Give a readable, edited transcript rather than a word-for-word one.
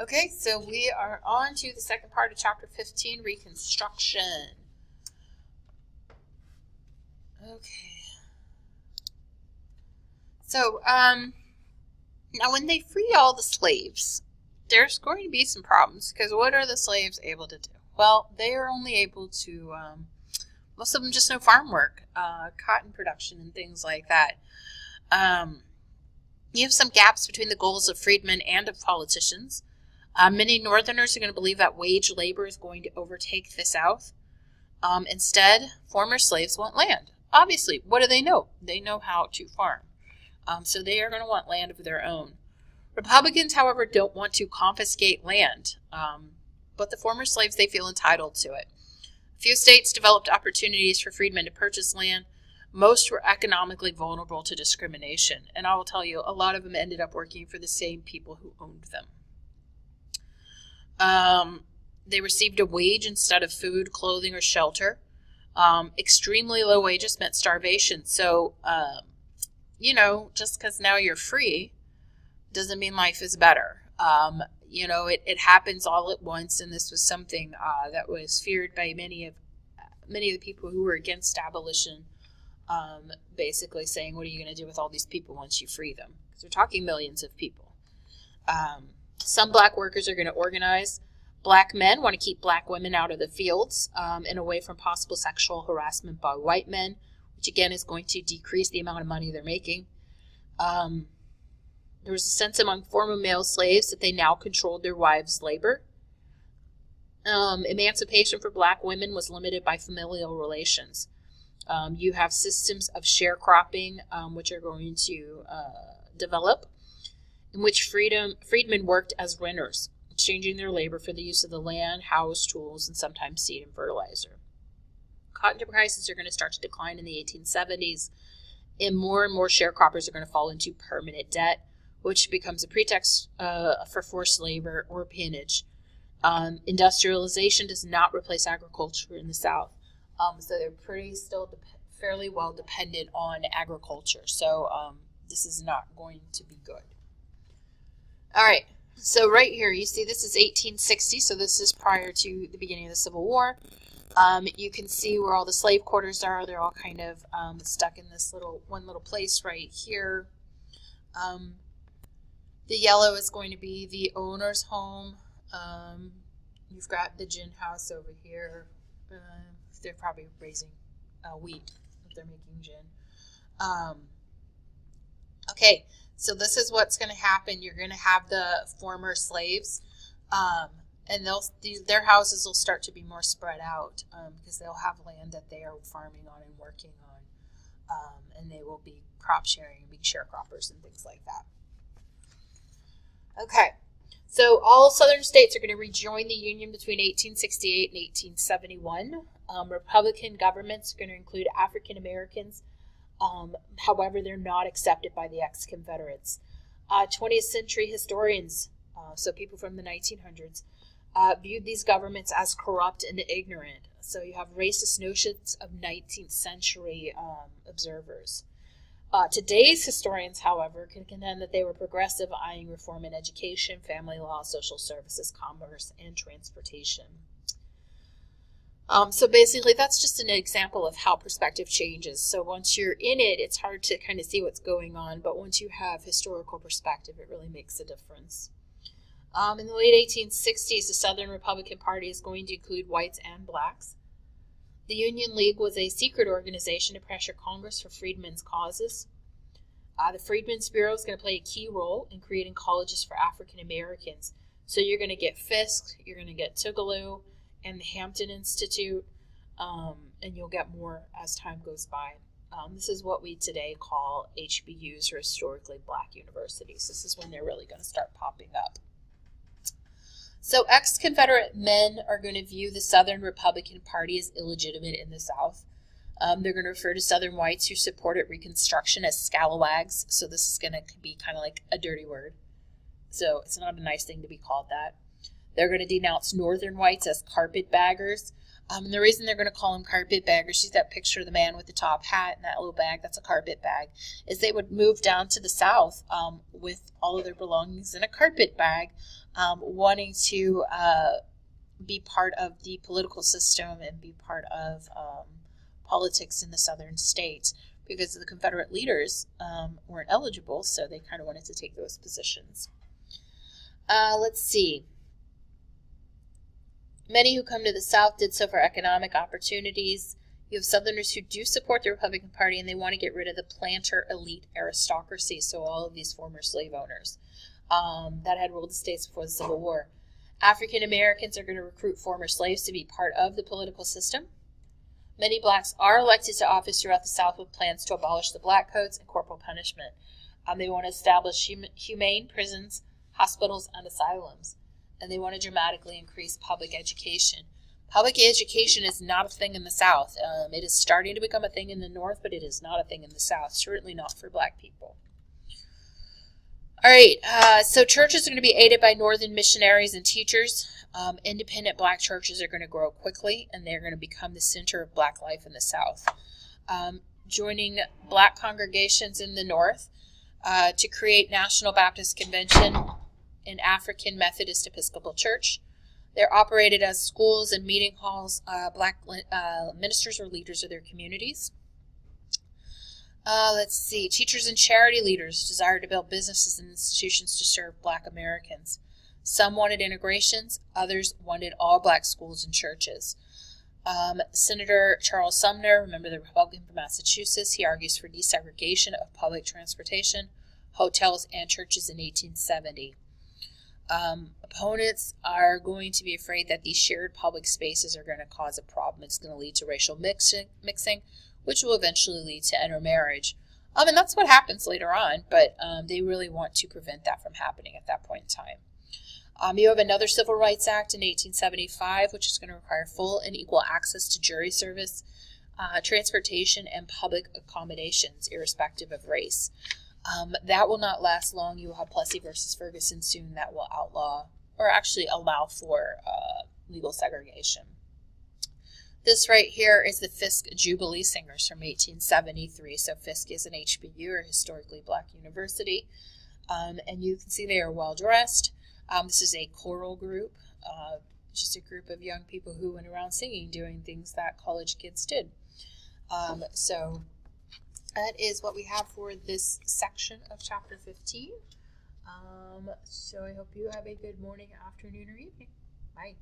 Okay, so we are on to the second part of Chapter 15, Reconstruction. Okay. So, now when they free all the slaves, there's going to be some problems, because what are the slaves able to do? Well, they are only able to, most of them just know farm work, cotton production, and things like that. You have some gaps between the goals of freedmen and of politicians. Many Northerners are going to believe that wage labor is going to overtake the South. Instead, former slaves want land. Obviously, what do they know? They know how to farm. So they are going to want land of their own. Republicans, however, don't want to confiscate land, but the former slaves, they feel entitled to it. A few states developed opportunities for freedmen to purchase land. Most were economically vulnerable to discrimination, and I will tell you, a lot of them ended up working for the same people who owned them. They received a wage instead of food, clothing, or shelter. Extremely low wages meant starvation. So, just because now you're free doesn't mean life is better. It happens all at once, and this was something that was feared by many of the people who were against abolition, basically saying, what are you going to do with all these people once you free them? Because we're talking millions of people. Some black workers are going to organize. Black men want to keep black women out of the fields and away from possible sexual harassment by white men, which again is going to decrease the amount of money they're making. There was a sense among former male slaves that they now controlled their wives' labor. Emancipation for black women was limited by familial relations. You have systems of sharecropping, which are going to develop, in which freedmen worked as renters, exchanging their labor for the use of the land, house, tools, and sometimes seed and fertilizer. Cotton prices are going to start to decline in the 1870s, and more sharecroppers are going to fall into permanent debt, which becomes a pretext for forced labor or peonage. Industrialization does not replace agriculture in the South, so they're fairly well dependent on agriculture. So this is not going to be good. All right, so right here, you see this is 1860, so this is prior to the beginning of the Civil War. You can see where all the slave quarters are. They're all kind of stuck in this one little place right here. The yellow is going to be the owner's home. You've got the gin house over here. They're probably raising wheat if they're making gin. Okay, so this is what's going to happen. You're going to have the former slaves, and their houses will start to be more spread out because they'll have land that they are farming on and working on, and they will be crop sharing, being sharecroppers and things like that. Okay, so all southern states are going to rejoin the Union between 1868 and 1871. Republican governments are going to include African Americans. However, they're not accepted by the ex-Confederates. 20th century historians, so people from the 1900s, viewed these governments as corrupt and ignorant. So you have racist notions of 19th century observers. Today's historians, however, can contend that they were progressive, eyeing reform in education, family law, social services, commerce, and transportation. So basically, that's just an example of how perspective changes. So once you're in it, it's hard to kind of see what's going on, but once you have historical perspective, it really makes a difference. In the late 1860s, the Southern Republican Party is going to include whites and blacks. The Union League was a secret organization to pressure Congress for freedmen's causes. The Freedmen's Bureau is going to play a key role in creating colleges for African Americans. So you're going to get Fisk, you're going to get Tougaloo, and the Hampton Institute, and you'll get more as time goes by. This is what we today call HBUs, or historically black universities. This is when they're really going to start popping up. So ex-Confederate men are going to view the Southern Republican Party as illegitimate in the South. They're going to refer to Southern whites who supported Reconstruction as scalawags. So this is going to be kind of like a dirty word. So it's not a nice thing to be called that. They're going to denounce Northern whites as carpetbaggers. And the reason they're going to call them carpetbaggers, see that picture of the man with the top hat and that little bag, that's a carpet bag, is they would move down to the South with all of their belongings in a carpet bag wanting to be part of the political system and be part of politics in the southern states, because the Confederate leaders weren't eligible, so they kind of wanted to take those positions. Let's see. Many who come to the South did so for economic opportunities. You have Southerners who do support the Republican Party, and they want to get rid of the planter elite aristocracy, so all of these former slave owners that had ruled the states before the Civil War. African Americans are going to recruit former slaves to be part of the political system. Many blacks are elected to office throughout the South with plans to abolish the black codes and corporal punishment. They want to establish humane prisons, hospitals, and asylums. And they want to dramatically increase public education. Public education is not a thing in the South. It is starting to become a thing in the North, but it is not a thing in the South, certainly not for black people. All right, so churches are going to be aided by Northern missionaries and teachers. Independent black churches are going to grow quickly, and they're going to become the center of black life in the South. Joining black congregations in the North to create National Baptist Convention and African Methodist Episcopal Church. They're operated as schools and meeting halls. Black ministers or leaders of their communities. Let's see. Teachers and charity leaders desire to build businesses and institutions to serve black Americans. Some wanted integrations. Others wanted all black schools and churches. Senator Charles Sumner, remember the Republican from Massachusetts, he argues for desegregation of public transportation, hotels, and churches in 1870. Opponents are going to be afraid that these shared public spaces are going to cause a problem. It's going to lead to racial mixing, which will eventually lead to intermarriage. And that's what happens later on, but they really want to prevent that from happening at that point in time. You have another Civil Rights Act in 1875, which is going to require full and equal access to jury service, transportation, and public accommodations, irrespective of race. That will not last long. You will have Plessy versus Ferguson soon that will outlaw, or actually allow for legal segregation. This right here is the Fisk Jubilee Singers from 1873. So Fisk is an HBU, or historically black university. And you can see they are well dressed. This is a choral group, just a group of young people who went around singing, doing things that college kids did. So that is what we have for this section of chapter 15. So I hope you have a good morning, afternoon, or evening. Bye.